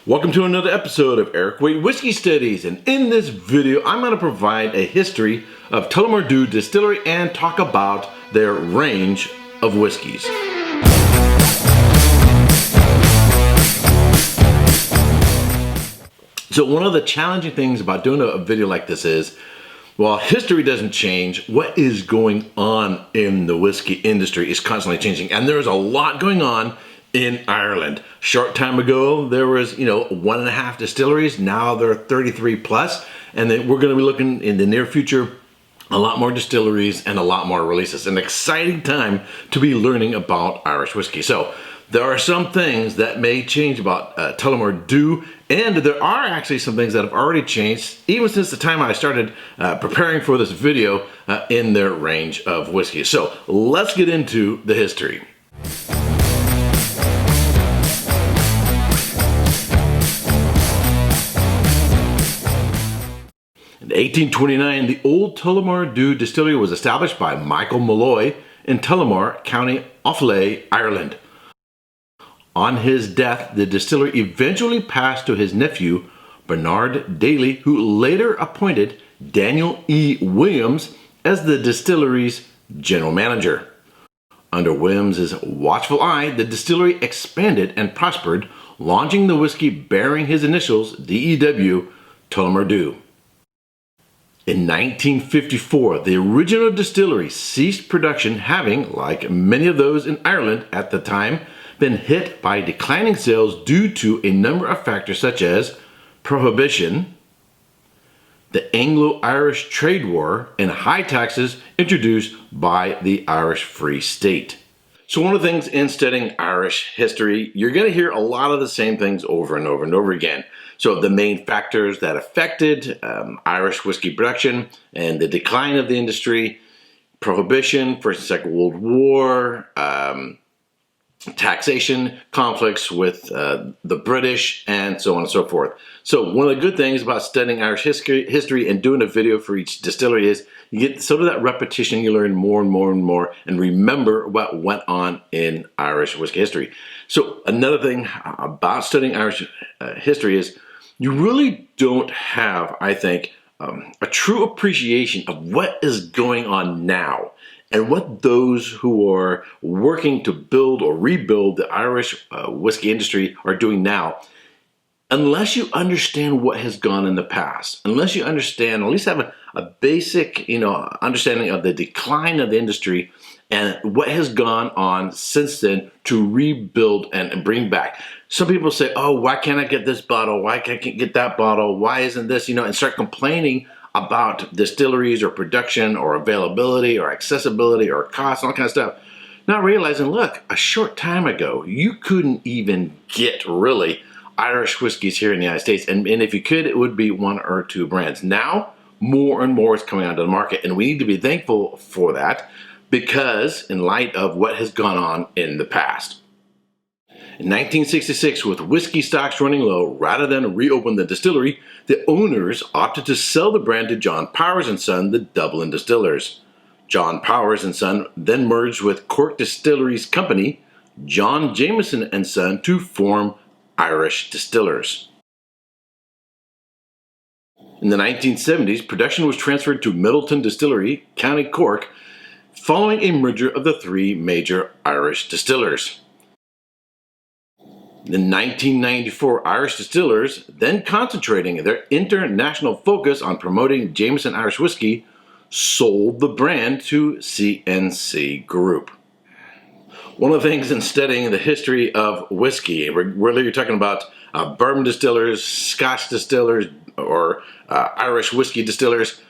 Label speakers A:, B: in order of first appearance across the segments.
A: Welcome to another episode of Erik Wait Whiskey Studies, and in this video I'm going to provide a history of Tullamore D.E.W Distillery and talk about their range of whiskeys. So one of the challenging things about doing a video like this is, while history doesn't change, what is going on in the whiskey industry is constantly changing, and there's a lot going on in Ireland. Short time ago, there was, 1.5 distilleries. Now there are 33 plus, and then we're going to be looking in the near future a lot more distilleries and a lot more releases. An exciting time to be learning about Irish whiskey. So there are some things that may change about Tullamore D.E.W, and there are actually some things that have already changed even since the time I started preparing for this video in their range of whiskey. So let's get into the history. In 1829, the old Tullamore D.E.W distillery was established by Michael Malloy in Tullamore, County Offaly, Ireland. On his death, the distillery eventually passed to his nephew, Bernard Daly, who later appointed Daniel E. Williams as the distillery's general manager. Under Williams' watchful eye, the distillery expanded and prospered, launching the whiskey bearing his initials, D.E.W, Tullamore D.E.W. In 1954, the original distillery ceased production, having, like many of those in Ireland at the time, been hit by declining sales due to a number of factors such as prohibition, the Anglo-Irish trade war, and high taxes introduced by the Irish Free State. So one of the things in studying Irish history, you're going to hear a lot of the same things over and over and over again. So the main factors that affected Irish whiskey production and the decline of the industry: prohibition, First and Second World War, taxation, conflicts with the British, and so on and so forth. So one of the good things about studying Irish history and doing a video for each distillery is you get sort of that repetition. You learn more and more and more and remember what went on in Irish whiskey history. So another thing about studying Irish history is you really don't have, I think, a true appreciation of what is going on now and what those who are working to build or rebuild the Irish whiskey industry are doing now, unless you understand what has gone in the past, unless you understand, at least have a basic, understanding of the decline of the industry and what has gone on since then to rebuild and bring back. Some people say, oh, why can't I get this bottle? Why can't I get that bottle? Why isn't this, and start complaining about distilleries or production or availability or accessibility or cost and all kinds of stuff. Not realizing, look, a short time ago, you couldn't even get really Irish whiskeys here in the United States. And if you could, it would be one or two brands. Now, more and more is coming onto the market. And we need to be thankful for that because in light of what has gone on in the past. In 1966, with whiskey stocks running low, rather than reopen the distillery, the owners opted to sell the brand to John Powers & Son, the Dublin distillers. John Powers & Son then merged with Cork Distilleries Company, John Jameson & Son, to form Irish Distillers. In the 1970s, production was transferred to Middleton Distillery, County Cork, following a merger of the three major Irish distillers. The 1994 Irish Distillers, then concentrating their international focus on promoting Jameson Irish whiskey, sold the brand to CNC Group. One of the things in studying the history of whiskey, whether you're talking about bourbon distillers, Scotch distillers, or Irish whiskey distillers,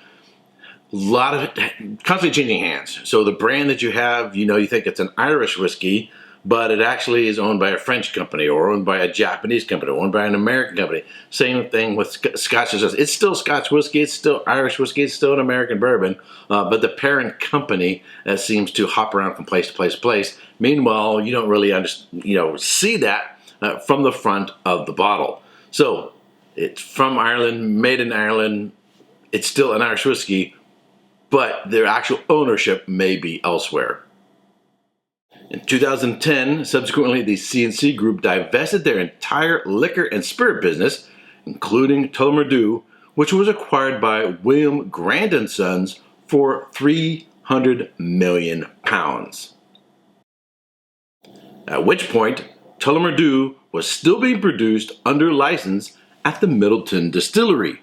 A: a lot of it constantly changing hands. So the brand that you have, you think it's an Irish whiskey, but it actually is owned by a French company or owned by a Japanese company or owned by an American company. Same thing with Scotch. It's still Scotch whiskey, it's still Irish whiskey, it's still an American bourbon, but the parent company seems to hop around from place to place to place. Meanwhile, you don't really see that from the front of the bottle. So it's from Ireland, made in Ireland, it's still an Irish whiskey, but their actual ownership may be elsewhere. In 2010, subsequently, the C&C Group divested their entire liquor and spirit business, including Tullamore D.E.W, which was acquired by William Grant & Sons for £300 million. At which point, Tullamore D.E.W was still being produced under license at the Middleton Distillery.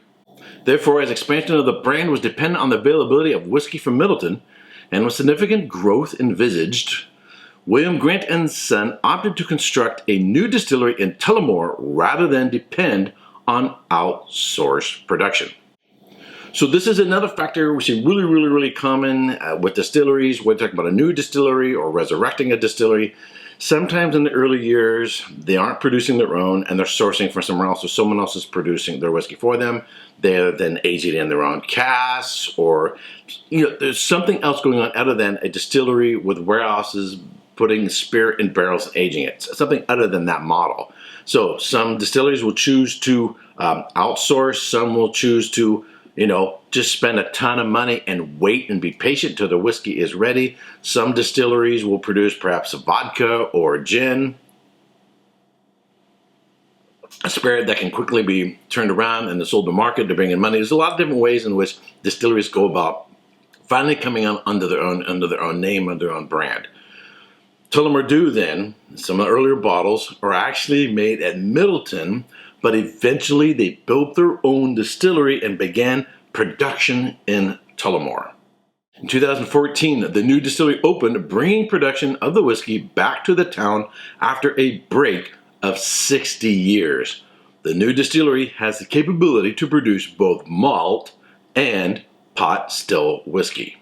A: Therefore, as expansion of the brand was dependent on the availability of whiskey from Middleton, and with significant growth envisaged, William Grant & Son opted to construct a new distillery in Tullamore rather than depend on outsourced production. So this is another factor we see really common with distilleries. We're talking about a new distillery or resurrecting a distillery. Sometimes in the early years, they aren't producing their own and they're sourcing from somewhere else, so someone else is producing their whiskey for them. They're then aging in their own casks, or there's something else going on other than a distillery with warehouses putting spirit in barrels and aging it. Something other than that model. So some distilleries will choose to outsource, some will choose to just spend a ton of money and wait and be patient till the whiskey is ready. Some distilleries will produce perhaps a vodka or gin, a spirit that can quickly be turned around and sold to market to bring in money. There's a lot of different ways in which distilleries go about finally coming on under their own name, under their own brand. Tullamore D.E.W then, some of the earlier bottles are actually made at Middleton, but eventually they built their own distillery and began production in Tullamore. In 2014, the new distillery opened, bringing production of the whiskey back to the town after a break of 60 years. The new distillery has the capability to produce both malt and pot still whiskey.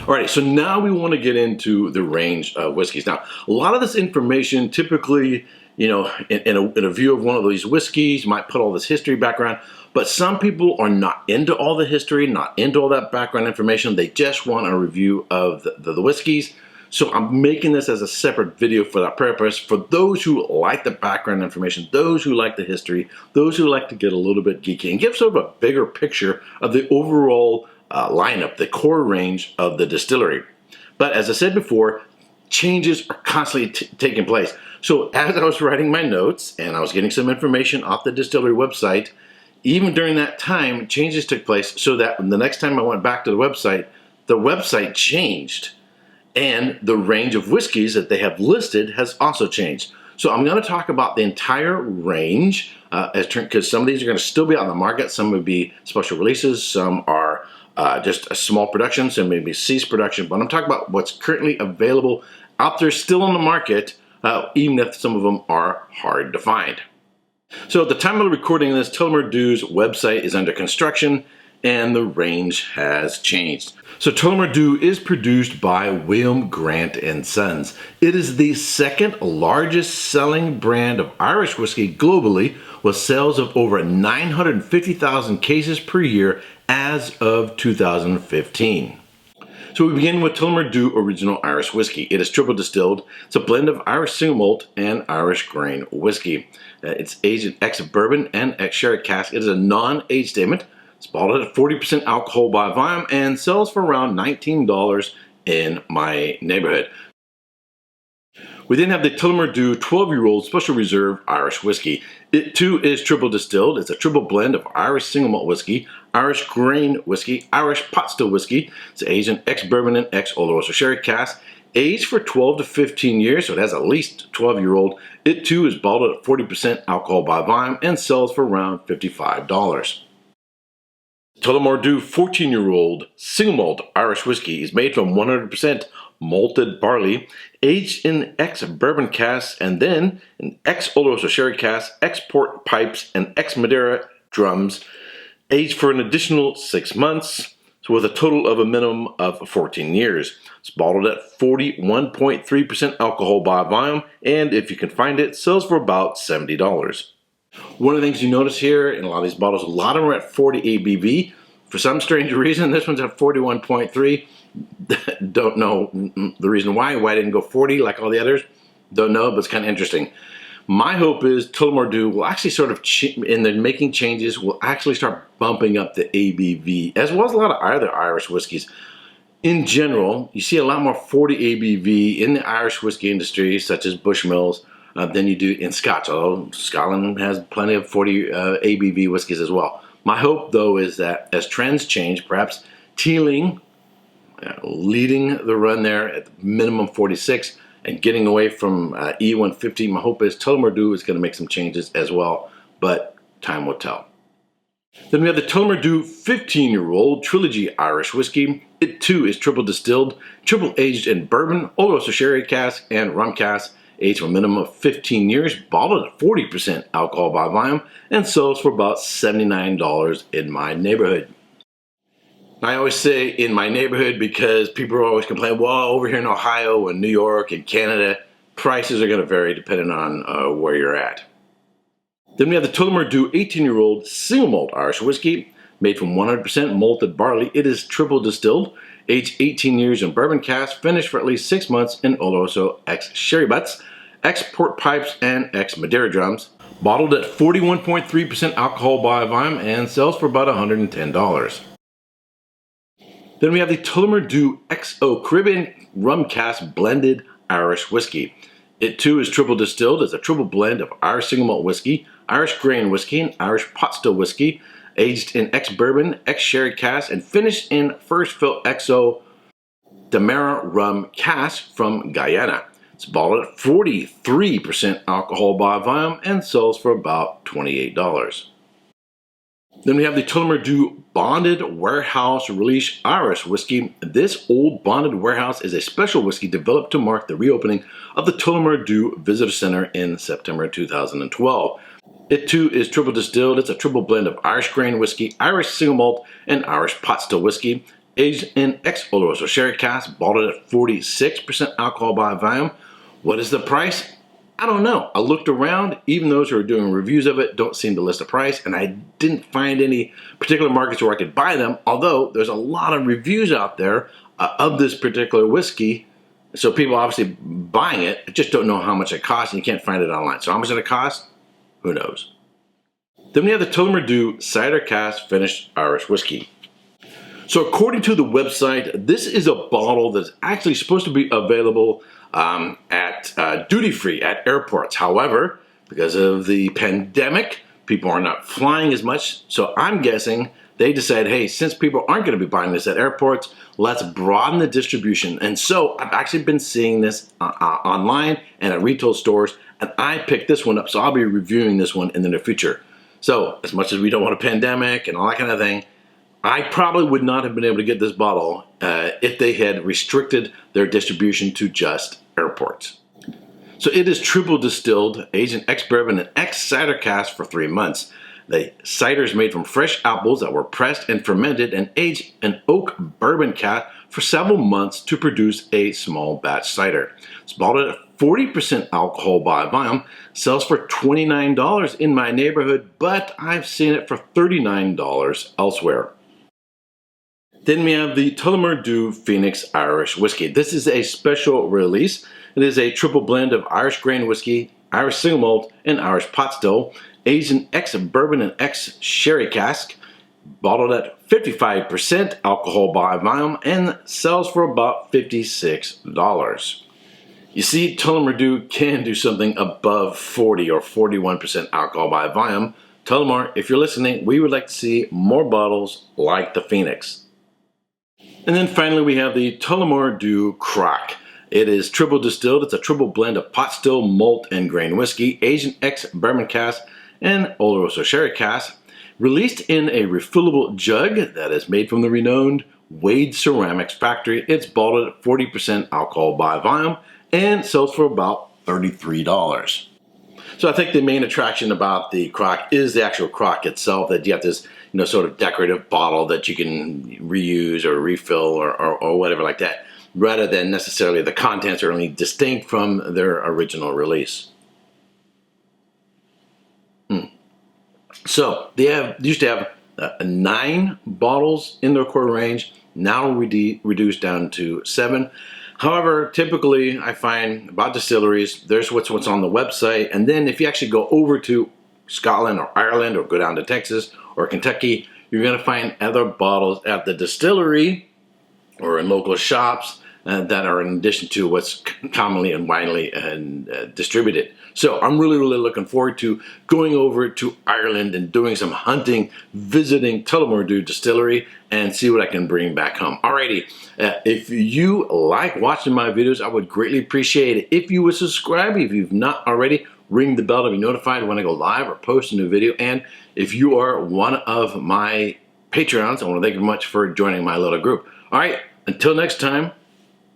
A: Alright, so now we want to get into the range of whiskeys. Now, a lot of this information typically, in a view of one of these whiskeys, you might put all this history background, but some people are not into all the history, not into all that background information. They just want a review of the whiskeys. So I'm making this as a separate video for that purpose. For those who like the background information, those who like the history, those who like to get a little bit geeky and give sort of a bigger picture of the overall lineup, the core range of the distillery. But as I said before, changes are constantly taking place. So as I was writing my notes and I was getting some information off the distillery website, even during that time, changes took place so that the next time I went back to the website changed. And the range of whiskeys that they have listed has also changed. So I'm going to talk about the entire range, because some of these are going to still be out on the market. Some would be special releases, some are just a small production, some maybe ceased production. But I'm talking about what's currently available out there still on the market, even if some of them are hard to find. So at the time of the recording of this, Tullamore D.E.W's website is under construction and the range has changed. So Tullamore D.E.W is produced by William Grant & Sons. It is the second largest selling brand of Irish whiskey globally, with sales of over 950,000 cases per year as of 2015. So we begin with Tullamore D.E.W Original Irish Whiskey. It is triple distilled. It's a blend of Irish single malt and Irish grain whiskey. It's aged in ex-bourbon and ex-sherry cask. It is a non-age statement. It's bottled at 40% alcohol by volume and sells for around $19 in my neighborhood. We then have the Tullamore D.E.W 12-year-old Special Reserve Irish Whiskey. It too is triple distilled. It's a triple blend of Irish single malt whiskey, Irish grain whiskey, Irish pot still whiskey. It's aged in ex-bourbon and ex-Oloroso sherry cask. Aged for 12 to 15 years, so it has at least 12-year-old. It too is bottled at 40% alcohol by volume and sells for around $55. Tullamore D.E.W 14-year-old single malt Irish whiskey is made from 100% malted barley, aged in ex-bourbon casks and then in ex-Oloroso sherry casks, ex-port pipes, and ex-Madeira drums, aged for an additional 6 months, so with a total of a minimum of 14 years. It's bottled at 41.3% alcohol by volume, and if you can find it, sells for about $70. One of the things you notice here in a lot of these bottles, a lot of them are at 40 ABV. For some strange reason, this one's at 41.3. Don't know the reason why I didn't go 40 like all the others. Don't know, but it's kind of interesting. My hope is Tullamore D.E.W will actually sort of, in the making changes, will actually start bumping up the ABV, as well as a lot of other Irish whiskeys. In general, you see a lot more 40 ABV in the Irish whiskey industry, such as Bushmills, than you do in Scotch, although Scotland has plenty of 40 ABV whiskeys as well. My hope, though, is that as trends change, perhaps Teeling leading the run there at minimum 46 and getting away from E150. My hope is Tullamore D.E.W is going to make some changes as well, but time will tell. Then we have the Tullamore D.E.W 15-year-old Trilogy Irish Whiskey. It too is triple distilled, triple aged in bourbon, Oloroso sherry cask, and rum cask, aged for a minimum of 15 years, bottled at 40% alcohol by volume, and sells for about $79 in my neighborhood. I always say in my neighborhood because people always complain, well, over here in Ohio and New York and Canada, prices are going to vary depending on where you're at. Then we have the Tullamore D.E.W 18-year-old single malt Irish whiskey, made from 100% malted barley. It is triple distilled, aged 18 years in bourbon cask, finished for at least 6 months in Oloroso X sherry butts, X port pipes, and X Madeira drums, bottled at 41.3% alcohol by volume, and sells for about $110. Then we have the Tullamore D.E.W XO Caribbean Rum Cask Blended Irish Whiskey. It too is triple distilled. It's a triple blend of Irish single malt whiskey, Irish grain whiskey, and Irish pot still whiskey, aged in ex-bourbon, ex-sherry cask, and finished in first fill XO Demerara rum cask from Guyana. It's bottled at 43% alcohol by volume and sells for about $28. Then we have the Tullamore D.E.W Bonded Warehouse Release Irish Whiskey. This old bonded warehouse is a special whiskey developed to mark the reopening of the Tullamore D.E.W Visitor Center in September 2012. It too is triple distilled. It's a triple blend of Irish grain whiskey, Irish single malt, and Irish pot still whiskey, aged in ex-Oloroso sherry cask, bottled at 46% alcohol by volume. What is the price? I don't know. I looked around. Even those who are doing reviews of it don't seem to list a price, and I didn't find any particular markets where I could buy them, although there's a lot of reviews out there of this particular whiskey. So people obviously buying it, I just don't know how much it costs, and you can't find it online. So how much did it cost? Who knows? Then we have the Tullamore D.E.W Cider Cask Finished Irish Whiskey. So according to the website, this is a bottle that's actually supposed to be available at duty-free at airports. However, because of the pandemic, people are not flying as much. So I'm guessing they decided, hey, since people aren't going to be buying this at airports, let's broaden the distribution. And so I've actually been seeing this online and at retail stores, and I picked this one up. So I'll be reviewing this one in the near future. So as much as we don't want a pandemic and all that kind of thing, I probably would not have been able to get this bottle if they had restricted their distribution to just airports. So it is triple distilled, aged in ex-bourbon and ex-cider cask for 3 months. The cider is made from fresh apples that were pressed and fermented and aged in oak bourbon cask for several months to produce a small batch cider. It's bottled at 40% alcohol by volume, sells for $29 in my neighborhood, but I've seen it for $39 elsewhere. Then we have the Tullamore D.E.W Phoenix Irish Whiskey. This is a special release. It is a triple blend of Irish grain whiskey, Irish single malt, and Irish pot still, aged in ex-bourbon and ex-sherry cask, bottled at 55% alcohol by volume, and sells for about $56. You see, Tullamore D.E.W can do something above 40 or 41% alcohol by volume. Tullamore, if you're listening, we would like to see more bottles like the Phoenix. And then finally we have the Tullamore D.E.W Crock. It is triple distilled. It's a triple blend of pot still, malt, and grain whiskey, aged in ex-bourbon cask and Oloroso sherry cask, released in a refillable jug that is made from the renowned Wade Ceramics factory. It's bottled at 40% alcohol by volume and sells for about $33. So I think the main attraction about the crock is the actual crock itself, that you have this sort of decorative bottle that you can reuse or refill or whatever like that, rather than necessarily the contents are only distinct from their original release. So they used to have 9 bottles in their core range, now reduced down to 7. However, typically I find about distilleries, there's what's on the website, and then if you actually go over to Scotland or Ireland or go down to Texas or Kentucky, you're going to find other bottles at the distillery or in local shops that are in addition to what's commonly and widely distributed. So I'm really looking forward to going over to Ireland and doing some hunting, visiting Tullamore D.E.W Distillery, and see what I can bring back home. Alrighty, if you like watching my videos, I would greatly appreciate it if you would subscribe. If you've not already, ring the bell to be notified when I go live or post a new video. And if you are one of my Patreons, I want to thank you much for joining my little group. All right, until next time,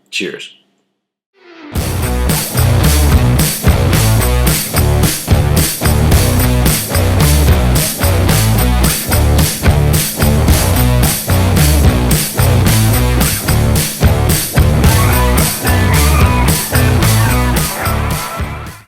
A: cheers.